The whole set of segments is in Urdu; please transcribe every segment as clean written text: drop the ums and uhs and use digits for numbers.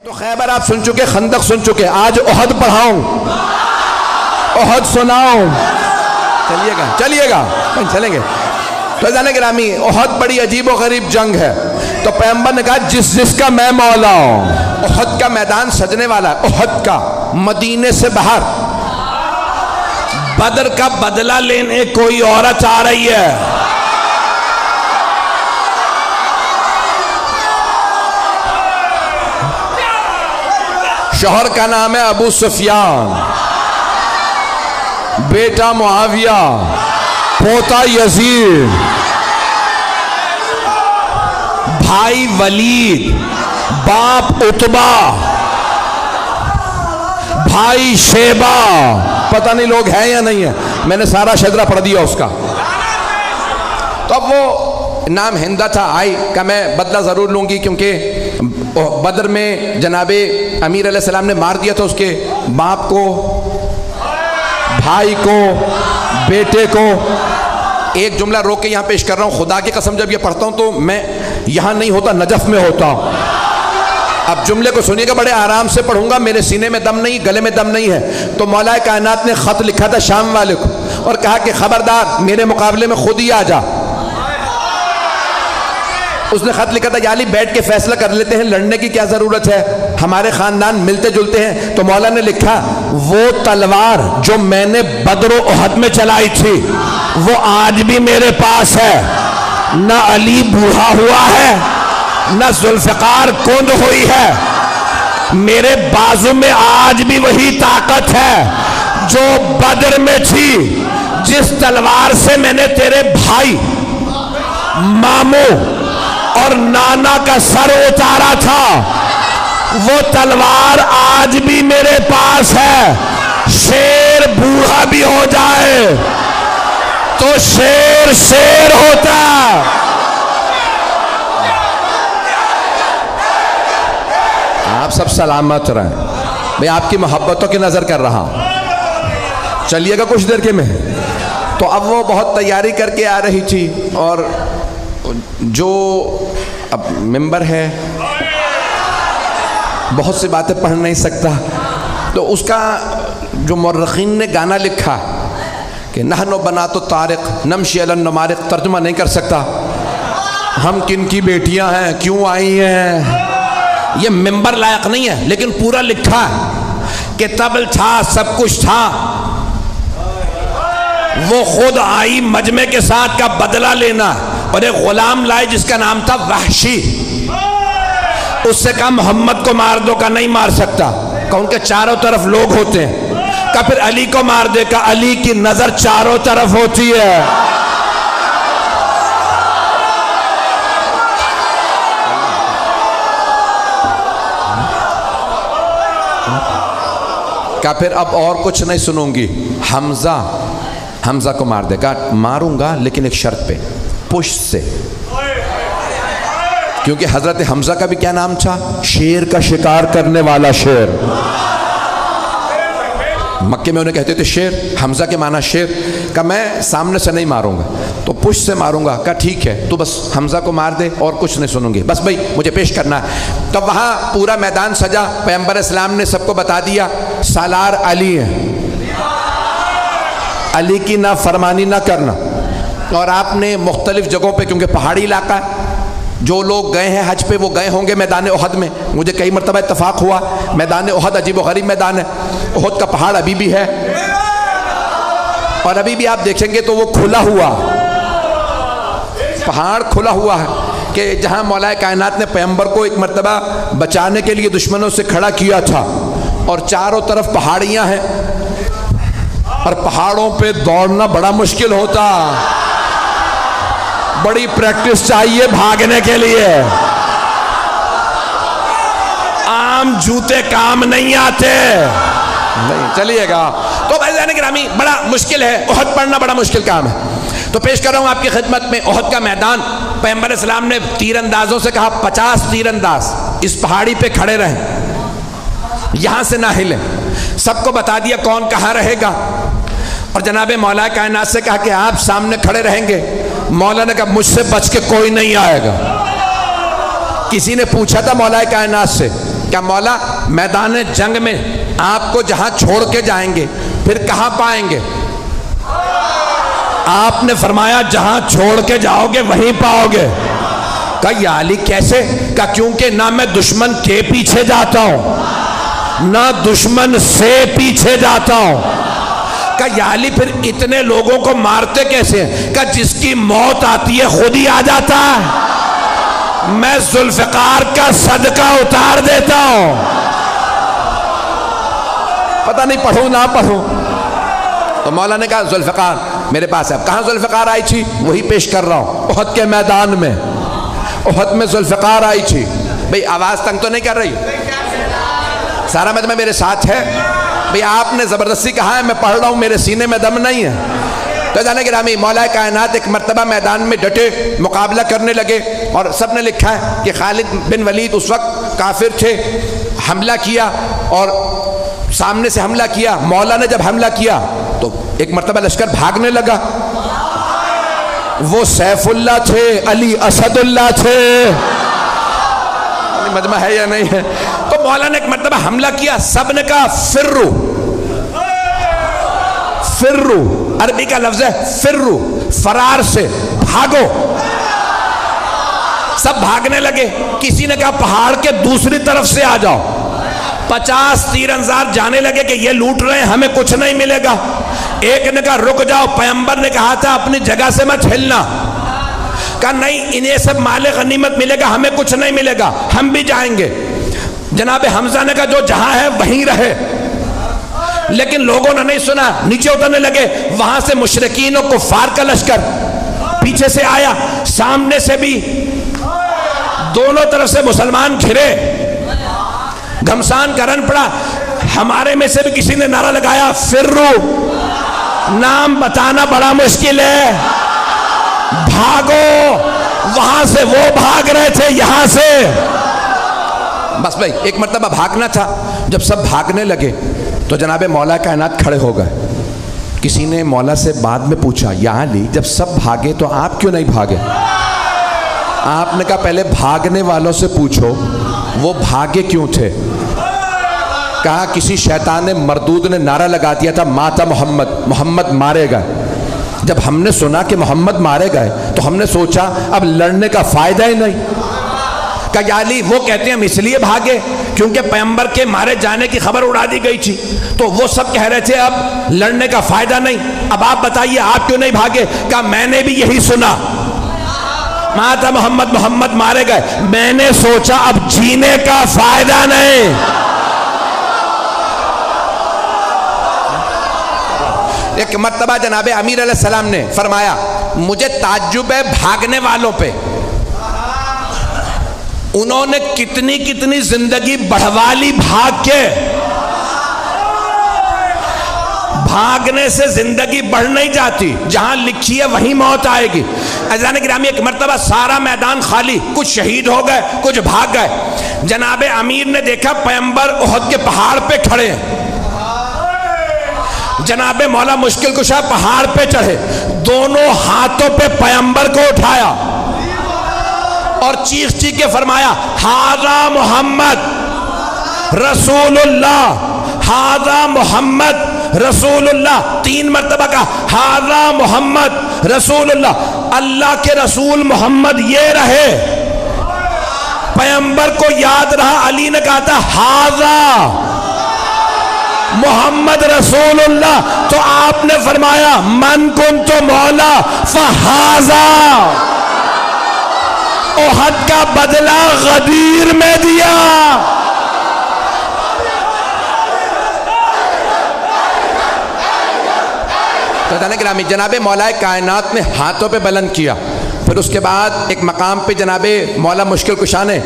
تو خیبر آپ سن چکے، خندق سن چکے، آج احد پڑھاؤں، احد سناؤں. چلیے گا چلیں گے. تو جانے گرامی، احد بڑی عجیب و غریب جنگ ہے. تو پیغمبر نے کہا جس کا میں مولا ہوں. احد کا میدان سجنے والا ہے، احد کا، مدینے سے باہر. بدر کا بدلہ لینے کوئی عورت آ رہی ہے. شوہر کا نام ہے ابو سفیان، بیٹا معاویہ، پوتا یزید، بھائی ولید، باپ عتبہ، بھائی شیبہ. پتہ نہیں لوگ ہیں یا نہیں ہیں، میں نے سارا شجرہ پڑھ دیا اس کا. تو اب وہ نام ہندہ تھا، آئی کہ میں بدلہ ضرور لوں گی، کیونکہ بدر میں جناب امیر علیہ السلام نے مار دیا تھا اس کے باپ کو، بھائی کو، بیٹے کو. ایک جملہ روک کے یہاں پیش کر رہا ہوں، خدا کی قسم جب یہ پڑھتا ہوں تو میں یہاں نہیں ہوتا، نجف میں ہوتا ہوں. اب جملے کو سنیے گا، بڑے آرام سے پڑھوں گا، میرے سینے میں دم نہیں، گلے میں دم نہیں ہے. تو مولا کائنات نے خط لکھا تھا شام والے کو اور کہا کہ خبردار میرے مقابلے میں خود ہی آ جا. اس نے خط لکھا تھا یا علی بیٹھ کے فیصلہ کر لیتے ہیں، لڑنے کی کیا ضرورت ہے، ہمارے خاندان ملتے جلتے ہیں. تو مولا نے لکھا وہ تلوار جو میں نے بدر و احد میں چلائی تھی وہ آج بھی میرے پاس ہے. نہ علی بوڑھا ہوا ہے، نہ ذوالفقار کند ہوئی ہے، میرے بازو میں آج بھی وہی طاقت ہے جو بدر میں تھی. جس تلوار سے میں نے تیرے بھائی، ماموں اور نانا کا سر اتارا تھا وہ تلوار آج بھی میرے پاس ہے. شیر بوڑھا بھی ہو جائے تو شیر شیر ہوتا. آپ سب سلامت رہیں. میں آپ کی محبتوں کی نظر کر رہا ہوں. چلیے گا کچھ دیر کے میں. تو اب وہ بہت تیاری کر کے آ رہی تھی، اور جو اب ممبر ہے بہت سی باتیں پڑھ نہیں سکتا، تو اس کا جو مورخین نے گانا لکھا کہ نحن بنات الطارق نمشی علی النمارق، ترجمہ نہیں کر سکتا. ہم کن کی بیٹیاں ہیں، کیوں آئی ہیں، یہ ممبر لائق نہیں ہے، لیکن پورا لکھا کہ طبل تھا، سب کچھ تھا. وہ خود آئی مجمع کے ساتھ کا بدلہ لینا، اور ایک غلام لائے جس کا نام تھا وحشی. اس سے کہا محمد کو مار دو، کا نہیں مار سکتا، کہ ان کے چاروں طرف لوگ ہوتے ہیں. کہ پھر علی کو مار دے، کہ علی کی نظر چاروں طرف ہوتی ہے. کہ پھر اب اور کچھ نہیں سنوں گی. حمزہ کو مار دے. کہا ماروں گا لیکن ایک شرط پہ، پشت سے، کیونکہ حضرت حمزہ کا بھی کیا نام تھا، شیر کا شکار کرنے والا شیر. مکے میں انہیں کہتے تھے شیر، حمزہ کے معنی شیر. کہ میں سامنے سے نہیں ماروں گا تو پشت سے ماروں گا. کہا ٹھیک ہے، تو بس حمزہ کو مار دے اور کچھ نہیں سنوں گی، بس بھائی مجھے پیش کرنا ہے. تو وہاں پورا میدان سجا. پیغمبر اسلام نے سب کو بتا دیا سالار علی ہے، علی کی نہ فرمانی نہ کرنا. اور آپ نے مختلف جگہوں پہ، کیونکہ پہاڑی علاقہ ہے، جو لوگ گئے ہیں حج پہ وہ گئے ہوں گے میدان احد میں. مجھے کئی مرتبہ اتفاق ہوا، میدان احد عجیب و غریب میدان ہے. احد کا پہاڑ ابھی بھی ہے، اور ابھی بھی آپ دیکھیں گے تو وہ کھلا ہوا پہاڑ کھلا ہوا ہے، کہ جہاں مولا کائنات نے پیغمبر کو ایک مرتبہ بچانے کے لیے دشمنوں سے کھڑا کیا تھا. اور چاروں طرف پہاڑیاں ہیں، اور پہاڑوں پہ دوڑنا بڑا مشکل ہوتا، بڑی پریکٹس چاہیے بھاگنے کے لیے. عام جوتے کام نہیں آتے. نہیں چلیے گا. تو بھائی گرامی بڑا مشکل ہے، احد پڑھنا بڑا مشکل کام ہے. تو پیش کر رہا ہوں آپ کی خدمت میں احد کا میدان. پیغمبر اسلام نے تیر اندازوں سے کہا 50 تیر انداز اس پہاڑی پہ کھڑے رہیں، یہاں سے نہ ہلیں. سب کو بتا دیا کون کہاں رہے گا. اور جناب مولا کائنات سے کہا کہ آپ سامنے کھڑے رہیں گے. مولا نے کہا مجھ سے بچ کے کوئی نہیں آئے گا. کسی نے پوچھا تھا مولا کائنات سے کیا مولا میدان جنگ میں آپ کو جہاں چھوڑ کے جائیں گے پھر کہاں پائیں گے؟ آپ نے فرمایا جہاں چھوڑ کے جاؤ گے وہیں پاؤ گے۔ کہا یا علی کیسے؟ کہا کیونکہ نہ میں دشمن کے پیچھے جاتا ہوں نہ دشمن سے پیچھے جاتا ہوں۔ کہا یا علی پھر اتنے لوگوں کو مارتے کیسے ہیں؟ کہا جس کی موت آتی ہے خود ہی آ جاتا ہے، میں ذوالفقار کا صدقہ اتار دیتا ہوں۔ پتہ نہیں پڑھوں نہ پڑھوں۔ تو مولا نے کہا ذوالفقار میرے پاس ہے۔ کہاں ذوالفقار آئی تھی؟ وہی پیش کر رہا ہوں، احد کے میدان میں، احد میں ذوالفقار آئی تھی۔ بھئی آواز تنگ تو نہیں کر رہی؟ سارا مجمع میرے ساتھ ہے؟ بھئی آپ نے زبردستی کہا ہے میں پڑھ رہا ہوں، میرے سینے میں دم نہیں ہے۔ تو جانے گرامی مولا کائنات ایک مرتبہ میدان میں ڈٹے مقابلہ کرنے لگے، اور سب نے لکھا ہے کہ خالد بن ولید اس وقت کافر تھے، حملہ کیا اور سامنے سے حملہ کیا۔ مولا نے جب حملہ کیا تو ایک مرتبہ لشکر بھاگنے لگا۔ وہ سیف اللہ تھے، علی اسد اللہ تھے، مجمع ہے یا نہیں ہے؟ تو مولا نے ایک مرتبہ حملہ کیا، سب نے کہا فرو، فرو عربی کا لفظ ہے فرو، فرار سے بھاگو۔ سب بھاگنے لگے۔ کسی نے کہا پہاڑ کے دوسری طرف سے آ جاؤ۔ 50 تیر انداز جانے لگے کہ یہ لوٹ رہے ہیں ہمیں کچھ نہیں ملے گا۔ ایک نے کہا رک جاؤ، پیغمبر نے کہا تھا اپنی جگہ سے مت ہلنا۔ کہا نہیں انہیں سب مال غنیمت ملے گا ہمیں کچھ نہیں ملے گا، ہم بھی جائیں گے۔ جناب حمزہ نے کہا جو جہاں ہے وہیں رہے، لیکن لوگوں نے نہیں سنا، نیچے اترنے لگے۔ وہاں سے مشرکین و کفار کا لشکر پیچھے سے آیا، سامنے سے بھی، دونوں طرف سے مسلمان گھرے، گھمسان کرن پڑا۔ ہمارے میں سے بھی کسی نے نعرہ لگایا فرو، نام بتانا بڑا مشکل ہے، بھاگو۔ وہاں سے وہ بھاگ رہے تھے، یہاں سے بس بھائی ایک مرتبہ بھاگنا تھا۔ جب سب بھاگنے لگے تو جناب مولا کائنات کھڑے ہو گئے۔ کسی نے مولا سے بعد میں پوچھا یا علی جب سب بھاگے تو آپ کیوں نہیں بھاگے؟ آپ نے کہا پہلے بھاگنے والوں سے پوچھو وہ بھاگے کیوں تھے۔ کہا کسی شیطان مردود نے نعرہ لگا دیا تھا ماتا محمد، محمد مارے گئے۔ جب ہم نے سنا کہ محمد مارے گئے تو ہم نے سوچا اب لڑنے کا فائدہ ہی نہیں۔ کہا یا علی وہ کہتے ہیں ہم اس لیے بھاگے کیونکہ پیغمبر کے مارے جانے کی خبر اڑا دی گئی تھی، تو وہ سب کہہ رہے تھے اب لڑنے کا فائدہ نہیں، اب آپ بتائیے آپ کیوں نہیں بھاگے؟ کہا میں نے بھی یہی سنا، ماتا محمد، محمد مارے گئے، میں نے سوچا اب جینے کا فائدہ نہیں۔ ایک مرتبہ جناب امیر علیہ السلام نے فرمایا مجھے تعجب ہے بھاگنے والوں پہ، انہوں نے کتنی کتنی زندگی بڑھوا لی بھاگ کے۔ بھاگنے سے زندگی بڑھ نہیں جاتی، جہاں لکھی ہے وہیں موت آئے گی۔ عزیزان گرامی ایک مرتبہ سارا میدان خالی، کچھ شہید ہو گئے کچھ بھاگ گئے۔ جناب امیر نے دیکھا پیغمبر احد کے پہاڑ پہ کھڑے ہیں۔ جناب مولا مشکل کشا پہاڑ پہ چڑھے، دونوں ہاتھوں پہ پیغمبر کو اٹھایا اور چیخ چیخ کے فرمایا ہاذا محمد رسول اللہ، ہاذا محمد رسول اللہ۔ 3 مرتبہ کہا ہاذا محمد رسول اللہ، اللہ کے رسول محمد یہ رہے۔ پیغمبر کو یاد رہا، علی نے کہا تھا ہاذا محمد رسول اللہ، تو آپ نے فرمایا من کنت مولا فہذا، احد کا بدلہ غدیر میں دیا۔ تو گرامی جناب مولا کائنات نے ہاتھوں پہ بلند کیا، پھر اس کے بعد ایک مقام پہ جناب مولا مشکل کشا نے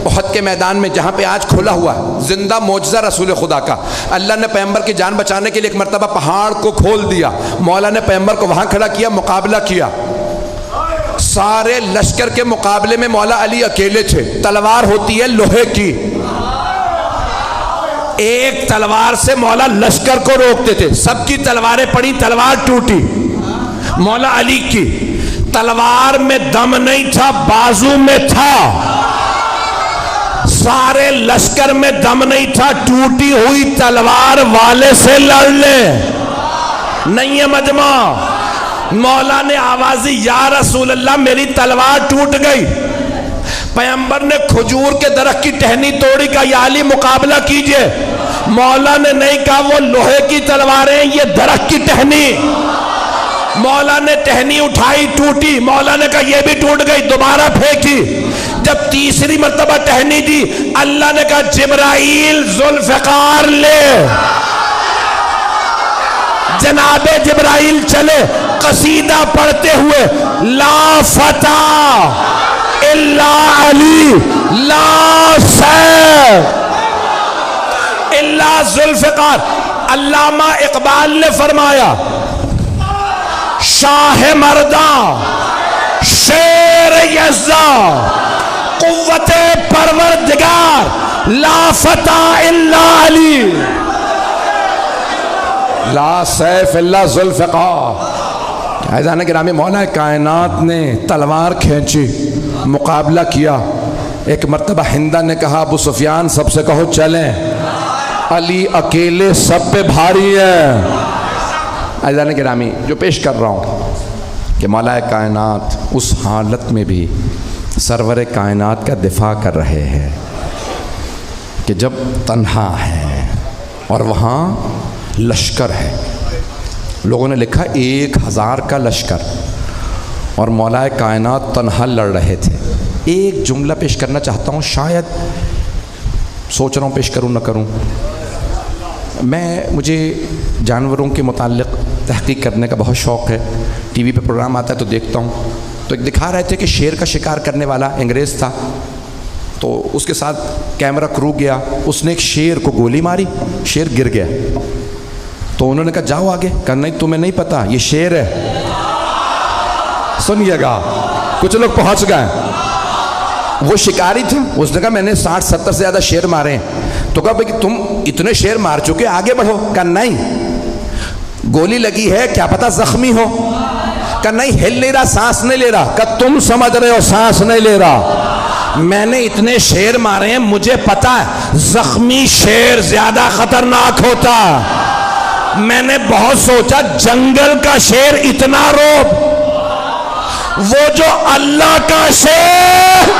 احد کے میدان میں جہاں پہ آج کھلا ہوا زندہ معجزہ رسول خدا کا، اللہ نے پیغمبر کی جان بچانے کے لیے ایک مرتبہ پہاڑ کو کھول دیا، مولا نے پیغمبر کو وہاں کھڑا کیا، مقابلہ کیا۔ سارے لشکر کے مقابلے میں مولا علی اکیلے تھے، تلوار ہوتی ہے لوہے کی، ایک تلوار سے مولا لشکر کو روکتے تھے، سب کی تلواریں پڑی، تلوار ٹوٹی، مولا علی کی تلوار میں دم نہیں تھا، بازو میں تھا، سارے لشکر میں دم نہیں تھا، ٹوٹی ہوئی تلوار والے سے لڑ لے، نہیں ہے مجمع۔ مولا نے آوازی یا رسول اللہ میری تلوار ٹوٹ گئی۔ پیغمبر نے کھجور کے درخت کی ٹہنی توڑی، کہا یا علی مقابلہ کیجئے۔ مولا نے نہیں کہا وہ لوہے کی تلواریں، یہ درخت کی ٹہنی۔ مولا نے ٹہنی اٹھائی، ٹوٹی، مولا نے کہا یہ بھی ٹوٹ گئی، دوبارہ پھینکی۔ جب تیسری مرتبہ ٹہنی دی، اللہ نے کہا جبرائیل ذوالفقار لے۔ جناب جبرائیل چلے قصیدہ پڑھتے ہوئے، لا فتح الا علی، لا سیف الا ذوالفقار۔ علامہ اقبال نے فرمایا شاہ مرداں شیر یزداں قوت پروردگار، لا فتح الا علی، لا سیف الا ذوالفقار۔ عزیزان گرامی، مولا کائنات نے تلوار کھینچی، مقابلہ کیا۔ ایک مرتبہ ہندہ نے کہا ابو سفیان سب سے کہو چلیں، علی اکیلے سب پہ بھاری ہے۔ عزیزان گرامی، جو پیش کر رہا ہوں کہ مولا کائنات اس حالت میں بھی سرور کائنات کا دفاع کر رہے ہیں کہ جب تنہا ہے اور وہاں لشکر ہے، لوگوں نے لکھا 1000 کا لشکر، اور مولا کائنات تنہا لڑ رہے تھے۔ ایک جملہ پیش کرنا چاہتا ہوں، شاید سوچ رہا ہوں پیش کروں نہ کروں۔ مجھے جانوروں کے متعلق تحقیق کرنے کا بہت شوق ہے، ٹی وی پہ پروگرام آتا ہے تو دیکھتا ہوں۔ تو ایک دکھا رہے تھے کہ شیر کا شکار کرنے والا انگریز تھا، تو اس کے ساتھ کیمرہ کرو گیا، اس نے ایک شیر کو گولی ماری، شیر گر گیا۔ تو انہوں نے کہا جاؤ آگے، کہا نہیں تمہیں نہیں پتا یہ شیر ہے۔ سنیے گا، کچھ لوگ پہنچ گئے، وہ شکاری تھے، اس نے کہا میں نے 60-70 سے زیادہ شیر مارے ہیں۔ تو کہا بھئی تم اتنے شیر مار چکے، آگے بڑھو۔ کہا نہیں، گولی لگی ہے، کیا پتا زخمی ہو۔ کہا نہیں، ہل نہیں رہا، سانس نہیں لے رہا۔ کہا تم سمجھ رہے ہو سانس نہیں لے رہا، میں نے اتنے شیر مارے ہیں، مجھے پتا ہے زخمی شیر زیادہ خطرناک ہوتا۔ میں نے بہت سوچا، جنگل کا شیر اتنا روب، وہ جو اللہ کا شیر